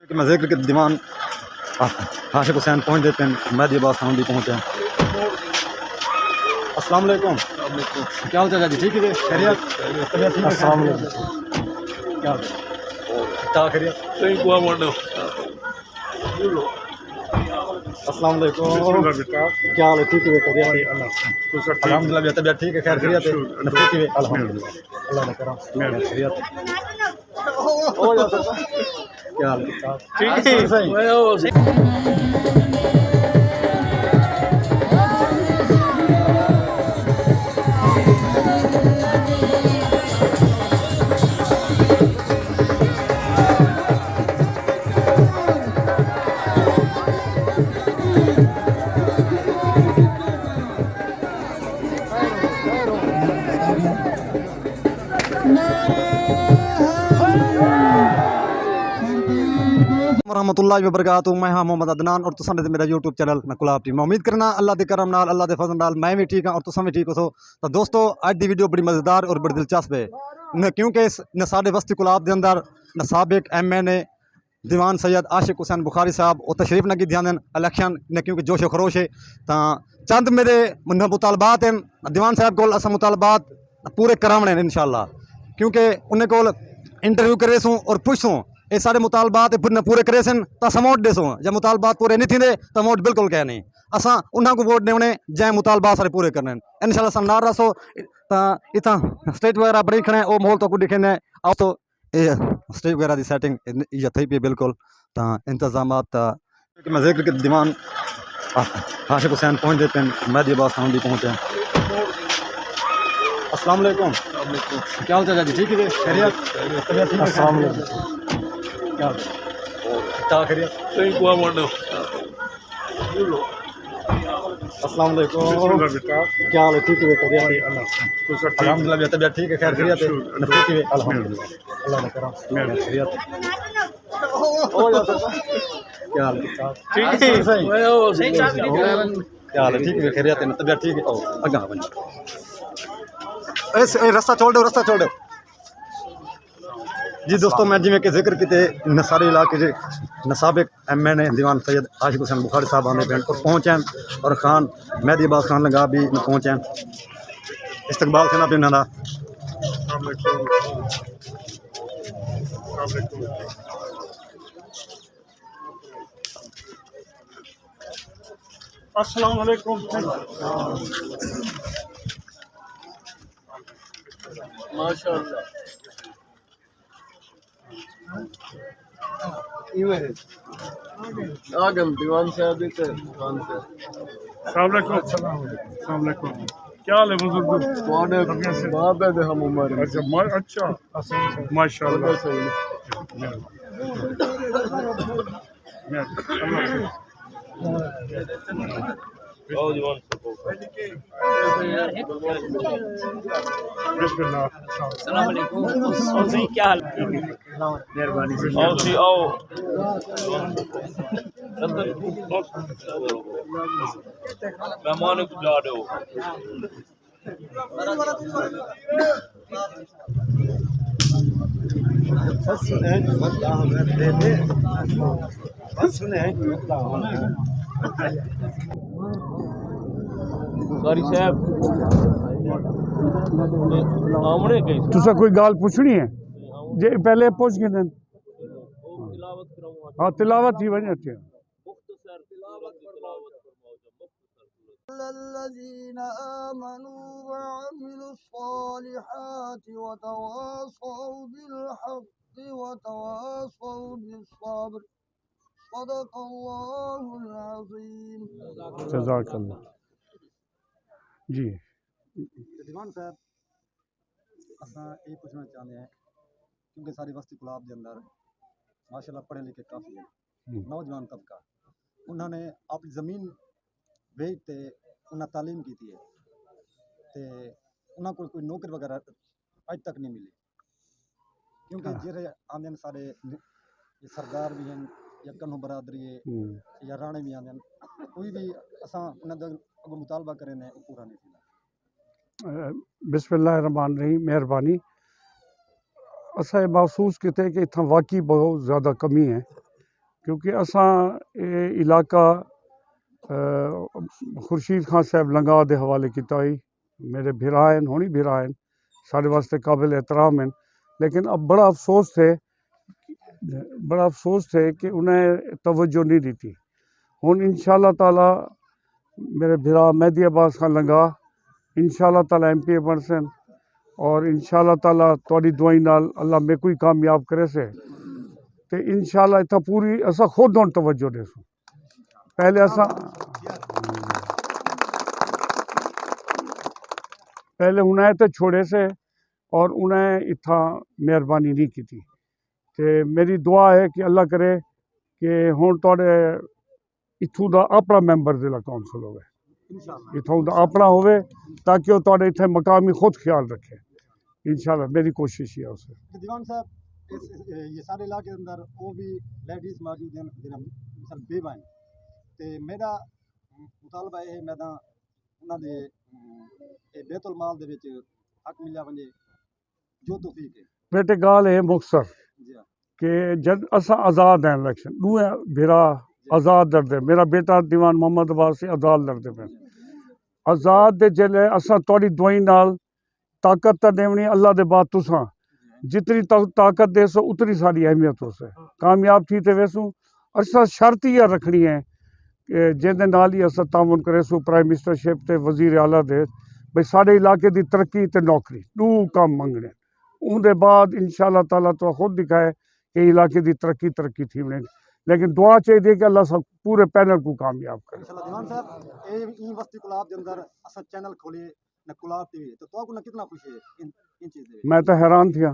کہ میں ذکر کے دیوان عاشق حسین پہنچ دیتے ہیں، مہدی عباس خان بھی پہنچے ہیں۔ السلام علیکم۔ کیا حال چال ہے جی؟ ٹھیک ہے جی؟ خیریت؟ السلام علیکم۔ کیا خیریت؟ السلام علیکم۔ کیا حال ہے؟ ٹھیک ہے؟ خیریت؟ الحمد للہ طبیعت ٹھیک ہے، خیر خیریت ہے؟ ٹھیک ہے الحمد للہ، اللہ نے کرم خیریت۔ کیا حال ہے؟ ٹھیک ہے صحیح۔ ورحمۃ اللہ وبرکاتہ۔ میں ہاں محمد عدنان اور تساں نے میرا یوٹیوب چینل میں کلاب ٹی میں امید کرنا اللہ دے کرم نال، اللہ دے فضل نال میں بھی ٹھیک ہاں اور تساں بھی ٹھیک ہو سو۔ تو دوستو اج دی ویڈیو بڑی مزیدار اور بڑی دلچسپ ہے کیونکہ اس نے ساڈے وسطی کلاب دے اندر نہ سابق ایم این اے دیوان سید عاشق حسین بخاری صاحب وہ تشریف نہ کی دھیان الیکشن نے کیونکہ جوش و خروش ہے۔ تو چند میرے مطالبات ہیں دیوان صاحب کو اساں مطالبات پورے کراونے ہیں انشاءاللہ، کیونکہ انہیں کول انٹرویو کرے سوں اور پوچھوں یہ سارے مطالبات پورے کرے سن تو اساں ووٹ دے سوں، جب مطالبات پورے نہیں تھیندے تو ووٹ بالکل کہہ نہیں، اساں انہاں کو ووٹ دیونے جے مطالبات سارے پورے کرنے انشاءاللہ سن نار رسو۔ اتنا اسٹیج وغیرہ بڑی کھڑے وہ ماحول تو کو دکھنے آؤ تو اسٹیج وغیرہ دی سیٹنگ یہ تھی پی بالکل تو انتظامات کہ میں ذکر کے دیوان عاشق حسین پہنچ دیتے ہیں، مہدی عباس خان بھی پہنچے ہیں۔ السلام علیکم۔ کیا حال چال ہے جی؟ ٹھیک ہے جی؟ خیریت؟ السلام علیکم۔ کیا خیریت؟ السلام علیکم۔ کیا حال ہے؟ ٹھیک ہے؟ خیریت؟ الحمد للہ طبیعت ٹھیک ہے، خیر خیریت ہے؟ ٹھیک ہے الحمد للہ، اللہ نے کرم خیریت۔ کیا حال ہے؟ ٹھیک ہے صحیح۔ کیا حال ہے؟ ٹھیک ہے خیریت ہے؟ طبیعت ٹھیک ہے؟ اگاں بن رستہ چھوڑ دو، رستہ چھوڑ دو جی۔ دوستوں میں جی کہ ذکر کیتے نصاری علاقے کے سابق ایم این اے دیوان سید عاشق حسین بخاری صاحب آنے پہ اور پہنچے ہیں اور خان مہدی عباس خان لگا بھی پہنچے ہیں، استقبال کرنا پہ انہوں نے۔ السلام علیکم۔ ماشاء اللہ آگم دیوان صاحب دیوان صاحب السلام علیکم۔ السلام علیکم۔ کیا حال ہے بزرگ؟ وہاں پہ دے ہم عمر اچھا ماشاء اللہ۔ بسم اللہ۔ السلام علیکم۔ کیا حال؟ مہربانی سے مہمان کو جا رہے ہو قاری صاحب آمنے گئی تسا کوئی گال پوچھنی ہے جی؟ پہلے پوچھ کے دیں۔ ہاں تلاوت ہی وجہ اچھے الذين آمنوا وعملوا الصالحات وتواصوا بالحق وتواصوا بالصبر صدق الله العظيم۔ جزاک اللہ جی۔ دیوان صاحب اساں یہ پوچھنا چاہتے ہیں کیونکہ ساری وسطی کلاب کے اندر ماشاءاللہ پڑھے لکھے کافی ہیں، نوجوان طبقہ انہوں نے اپنی زمین بیچتے انہیں تعلیم کی ہے تے انہوں کو کوئی نوکری وغیرہ اج تک نہیں ملی، کیونکہ جڑے آندے سارے سردار بھی ہیں یا کنو برادری ہے یا رانے بھی آندے کوئی بھی اساں انہاں دا مطالبہ کرے نے پورا نہیں تھیندا۔ بسم اللہ الرحمن الرحیم۔ مہربانی اساں محسوس کیتے کہ اتنا واقعی بہت زیادہ کمی ہے کیونکہ اساں علاقہ خورشید خان صاحب لنگا دے حوالے کیتا ہوئی میرے بھرا ہیں ہونی بھرا ہیں سارے واسطے قابل احترام ہیں لیکن اب بڑا افسوس تھے کہ انہیں توجہ نہیں دیتی ہن انشاءاللہ تعالی میرے بھرا مہدی عباس خان لنگا انشاءاللہ تعالی MP بن سن اور انشاءاللہ تعالی تواڈی دعائیں نال اللہ میں کوئی کامیاب کرے سے تے انشاءاللہ اتھا پوری اسا خود ہن توجہ دے سو پہلے انہیں تے چھوڑے سے اور انہیں اتھا مہربانی نہیں کی تھی تے میری دعا ہے کہ اللہ کرے کہ ہن تواڈے اتھوں دا اپنا ممبر ضلع کونسل ہوئے اتھوں دا اپنا ہوئے تاکہ وہ تواڈے اتھے مقامی خود خیال رکھے انشاءاللہ میری کوشش یہ ہے اسے دیوان صاحب یہ سارے علاقے اندر وہ بھی لیڈیز موجود ہیں مثلا بیوہ ہیں تے میرا مطالبہ یہ ہے میں انہاں دے بیت المال دے وچ حق ملیا ونجے جو توفیق ہے بیٹے گال ہے مختصر کہ جد اسا آزاد ہیں الیکشن دوئے بھرا آزاد لڑدے میرا بیٹا دیوان محمد عباس سے آزاد لڑدے پہ آزاد دے جلے اسا تواڈی دعائیں نال طاقت تا دیونی اللہ دے بعد تساں جتنی طاقت دے سو اتنی ساری اہمیت ہو سے کامیاب تھی تے ویسوں اسا شرط یہ رکھنی ہے کہ جن نال ہی اسا تعاون کرے سو پرائم منسٹرشپ تے وزیر اعلیٰ دے بھئی ساڈے علاقے دی ترقی تے نوکری دو کام منگنے اون دے بعد انشاءاللہ تعالیٰ تو خود دکھائے کہ علاقے دی ترقی تھی ونے لیکن دعا چاہیے کہ اللہ سب پورے پینل کو کامیاب کرے دیوان صاحب این وسطی کلاب دے اندر اسا چینل کھولے نہ کلاب ٹی وی تو تو کو کتنا خوشی ہے ان چیز دے میں تو حیران تھیا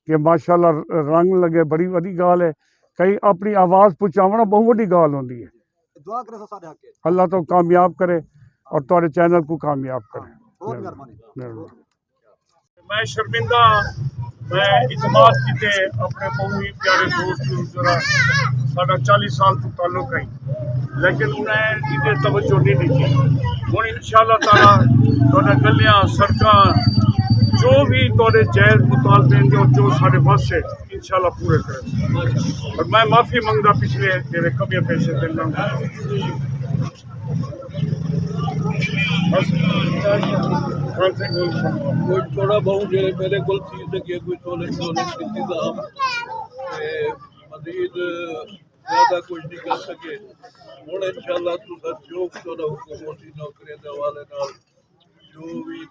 کہ ماشاءاللہ رنگ لگے بڑی وڈی گال ہے کئی اپنی آواز پہنچاونا بہت وڈی گال ہوندی ہے دعا کرے سارے حق ہے اللہ تو کامیاب کرے اور تواڈے چینل کو کامیاب کرے بہت مہربانی میں شرمندہ میں اعتماد کیتے اپنے قومی پیارے دوست جڑا ساڈا 40 سال تو تعلق ہے لیکن انہیں ادھر توجہ نہیں دی ہوں انشاءاللہ تعالیٰ تواڈے گلیاں سڑکاں جو بھی تواڈے جائز مطالبے جو سارے بس سے انشاءاللہ پورے کرے اور میں معافی منگدا پچھلے جڑے کمیاں پیشے تے کوئی تھوڑا بہت جو میرے کو چیز کہ کوئی سہولت انتظام مزید زیادہ کچھ نہیں کر سکے ہوں انشاءاللہ جو تھوڑا حکومتی نوکری کے حوالے نال جو بھی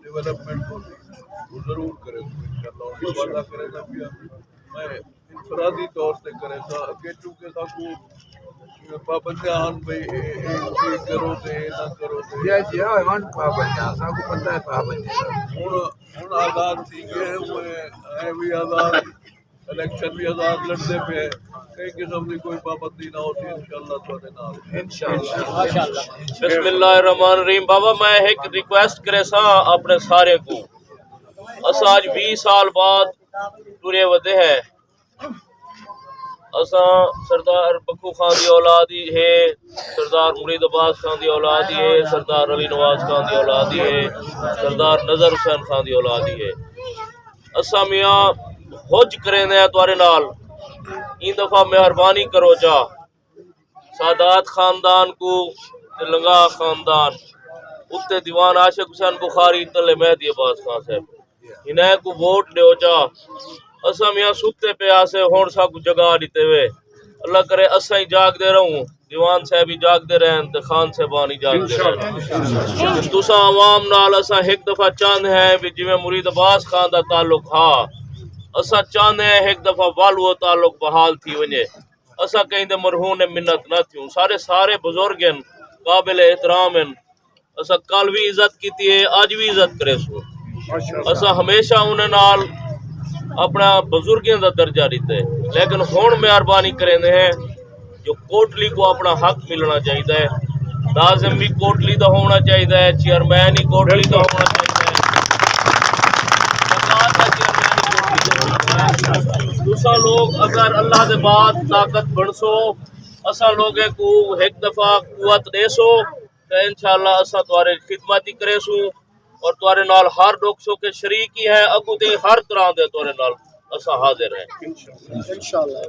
ڈیولپمنٹ ہوتی وہ ضرور کرے انشاءاللہ وعدہ کرے گا بھی میں انفرادی طور سے کرے گا اگے چونکہ ساکو پابندیاں ہن بھئی کرو تے نہ کرو تے جی ون پابندیاں ساکو پتہ ہے پابندیاں ہن آزاد تھی گئے ہوئے ہیں بھی آزاد الیکشن بھی آزاد لڑتے پہ کئی قسم کی کوئی پابندی نہ ہوتی انشاءاللہ تواڈے نال انشاءاللہ بسم اللہ الرحمن الرحیم بابا میں ایک ریکویسٹ کرے سا اپنے سارے کو اسا آج 20 سال بعد ٹرے ودے ہے اسا سردار بکو خان دی اولادی ہے سردار مرید عباس خان دی اولادی ہے سردار علی نواز خان دی اولادی ہے سردار نظر حسین خان دی اولادی ہے اسا میاں حج کریں دے توارے نال این دفعہ مہربانی کرو جا سادات خاندان کو لنگا خاندان اتنے دیوان عاشق حسین بخاری تلے مہدی عباس خان صاحب انہیں کو ووٹ دیو جا اسا میاں ستے پہ آسے ہون سا کو جگہ دیتے ہوئے اللہ کرے اسا ہی جاگ دے رہوں دیوان صاحب ہی جاگ دے رہے ہیں خان صاحبان ہی جاگ دے رہے ہیں تسا عوام نال اسا ایک دفعہ چاند ہیں بھی جی میں مرید عباس خان دا تعلق ہاں اسا چاند ہیں ایک دفعہ والو تعلق بحال تھی ونجے اسا کہیں دے مرہون نے منت نہ تھیوں سارے بزرگ ہیں قابل احترام ہیں اسا کل بھی عزت کیتی ہے آج بھی عزت کرے سو اسا ہمیشہ انہیں نال اپنا بزرگیں دا درجہ دیتے ہیں لیکن ہون مہربانی کریں ہیں جو کوٹلی کو اپنا حق ملنا چاہیے لازم بھی کوٹلی دا ہونا چاہیے چیئرمین ہی کوٹلی دا ہونا چاہیے دوسرا لوگ اگر اللہ دے بعد طاقت بڑھسو اسا لوگے کو ایک دفعہ قوت دے سو تو انشاءاللہ اسا توارے خدماتی کرے سو اور توارے نال ہر دکھ سو کے شریک ہی ہے اگو دے ہر طرح دے توارے نال اسا حاضر ہیں انشاءاللہ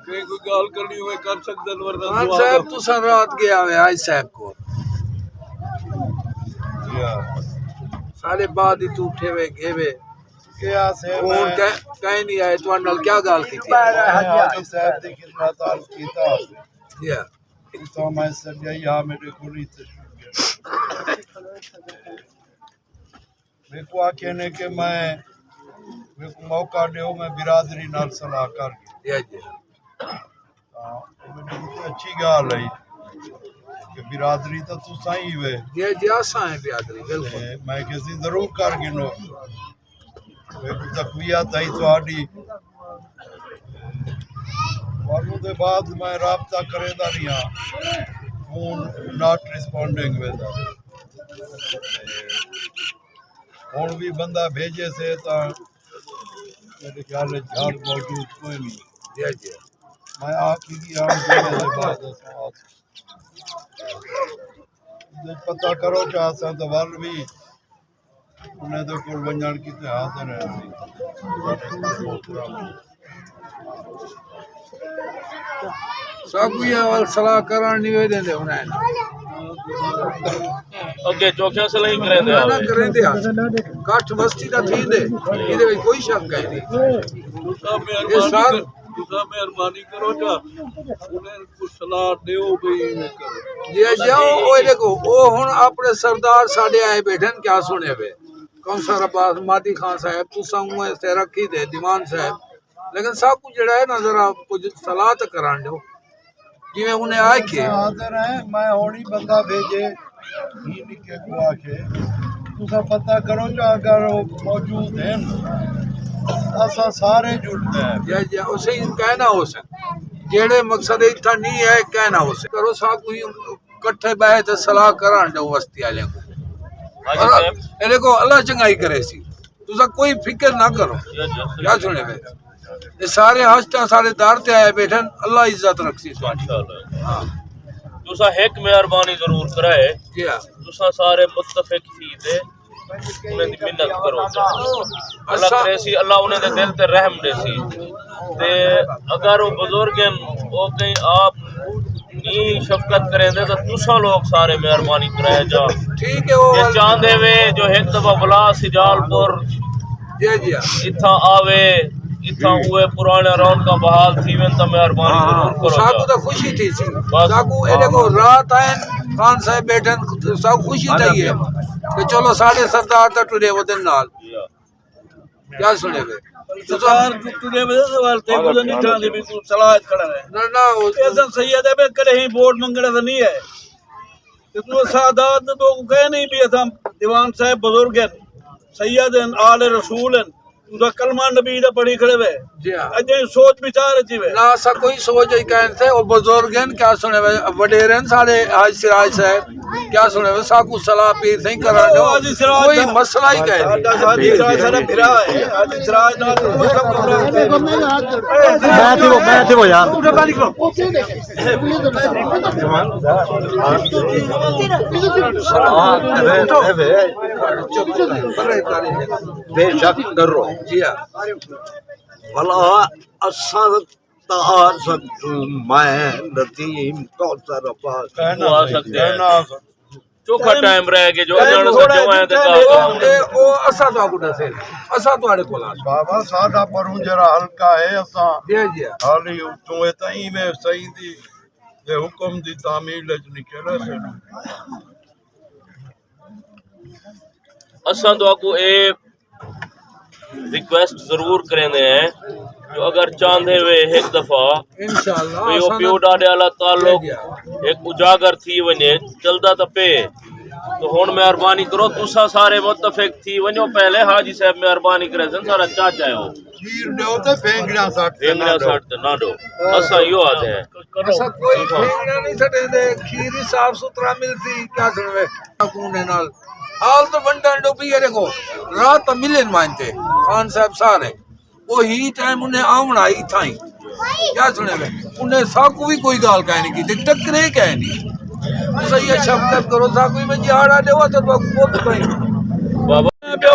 کوئی گال کرنی ہوئے کر سکتے ہیں ورنہ خان دعا صاحب تساں رات گیا ہوئے آج صاحب کو سارے بعد ہی تو اٹھے ہوئے گئے ہوئے کیا سے فون کہیں نہیں آئے تو انال کیا گال کی تھی حاجی صاحب دی خدمت عرض کیتا یا تو میں سمجھا یہاں میرے کو نہیں تشریف میرے کو آکھنے کہ میں میرے کو موقع دیو میں برادری نال صلاح کر گیا یا جی میرے کو اچھی گال ہے کہ برادری تو تساں ہی ہوئے یہ جی آسان ہے بیادری بالکل میں کسی ضرور کر گنو میرے کو تقویت ہے تو آڈی ورنوں دے بعد میں رابطہ کرے دا نہیں ہاں فون ناٹ ریسپونڈنگ ویدا ہوں بھی بندہ بھیجے سے تا میرے خیال ہے گھر موجود کوئی نہیں یا جی میں آخی کی آن دینے دے بعد پتہ کرو چاہتا تو ور بھی انہیں تو کل ونجان کی تے حاضر ہے سب کوئی اول صلاح کران نہیں ہوئے دے انہیں اگے چوکھیاں صلاحی کریں دے نہ کریں دے کاٹھ مستی نہ تھی دے یہ دے کوئی شک ہے نہیں یہ سال مہربانی کرو جا انہیں کو صلاح دیو بھئی میں کرو یہ جاؤ وہ دیکھو وہ ہن اپنے سردار ساڑے آئے بیٹھن کیا سنے بے کون سا عباس مادی خان صاحب تو سامنے سے رکھی دے دیوان صاحب لیکن سب کچھ جڑا ہے نا ذرا کچھ صلاح تو کران دو جی میں انہیں آئے کے حاضر ہیں میں ہونی بندہ بھیجے ہی نکے کو آکے تسا پتہ کرو جو اگر وہ موجود ہیں اسا سارے جڑتے ہیں یا جی اسے کہنا ہو سکتا جیڑے مقصد اتنا نہیں ہے کہنا ہو سکتا کرو سب کوئی کٹھے بہے تے صلاح کران دو وستی والے کو حاجی صاحب انہیں کو اللہ چنگائی کرے سی تسا کوئی فکر نہ کرو کیا سنے بے یہ سارے ہستا سارے دار تے آئے بیٹھن اللہ عزت رکھسی تو انشاءاللہ تسا ایک مہربانی ضرور کرائے کیا تسا سارے متفق تھی تے انہیں دی منت کرو اللہ کرے سی اللہ انہیں دے دل تے رحم دے سی تے اگر وہ بزرگن وہ کہیں آپ نہیں شفقت کریں دے تو تسا لوگ سارے مہربانی کرائے جا ٹھیک ہے وہ یہ چاندے وے جو ایک دفعہ بلا سجال پور جی جی اتھا آوے اتھا ہوئے پرانے رون کا بحال تھی وین تا مہربانی ضرور کرو ساکو جا تو خوشی تھی سی ساکو انہیں کو رات آئیں خان صاحب بیٹھن ساکو خوشی تھی ہے کہ چلو ساڑھے سردار تا ٹوڑے وہ دن نال کیا سنے بے سردار ٹوٹے میں والتے کو نہیں ٹھاندے بھی تو صلاح کھڑا ہے نہ نہ ایسا سید ہے بے کرے ہی بورڈ منگڑا تو نہیں ہے کہ تو سادات تو کہے نہیں بھی ایسا دیوان صاحب بزرگ ہیں سید ہیں آل رسول ہیں تو کلمہ نبی دا پڑھی کھڑے ہوئے جی ہاں اجے سوچ بچار اچھی ہوئے نہ سا کوئی سوچ ہی کہنے تھے وہ بزرگن کیا سنے ہوئے وڈیرن سارے حاج سراج صاحب کیا سنے ہوئے ساکو صلاح پیر نہیں کرانے ہو کوئی مسئلہ ہی کہنے حاجی سراج سارا بھرا ہے حاجی سراج نال کوئی سب میں تھی وہ یار بے شک کرو جی ہاں بھلا اساں تار میں ندیم کوثر عباس کہنا وہ آ سکتے ہیں کہنا چوکھا ٹائم رہ گے جو جان سے جوائیں تے کا وہ اسا تو آگو دسے اسا تو آڑے کولا بابا ساڈا پروں جرا ہلکا ہے اساں جی جی حالی تو تئیں میں صحیح دی تے حکم دی تعمیل وچ نکلا سے اساں تو کو اے ریکویسٹ ضرور کریں دے ہیں جو اگر چاندے ہوئے ایک دفعہ انشاءاللہ پیو پیو ڈاڈے والا تعلق ایک اجاگر تھی ونے چلدا تا پے تو ہن مہربانی کرو تسا سارے متفق تھی ونو پہلے حاجی صاحب مہربانی کرے سن سارا چاچا ہے ہو کھیر دیو تے بینگڑا سٹ بینگڑا سٹ تے نہ دو اساں یو آتے ہیں اسا کوئی پھینگنا نہیں سٹے دے کھیری صاف ستھرا ملتی کیا سنوے کونے نال حال تو بنڈن ڈو بھی دیکھو رات ملن مانتے خان صاحب سارے وہی ٹائم انہیں آمنا ہی تھا ہی کیا سنے میں انہیں ساکو بھی کوئی گال کہنے کی تھی ٹکرے کہنی صحیح شفقت کرو ساکو بھی میں جہاڑا دے ہوا تو بہت کہیں بابا پیو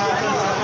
Pasti.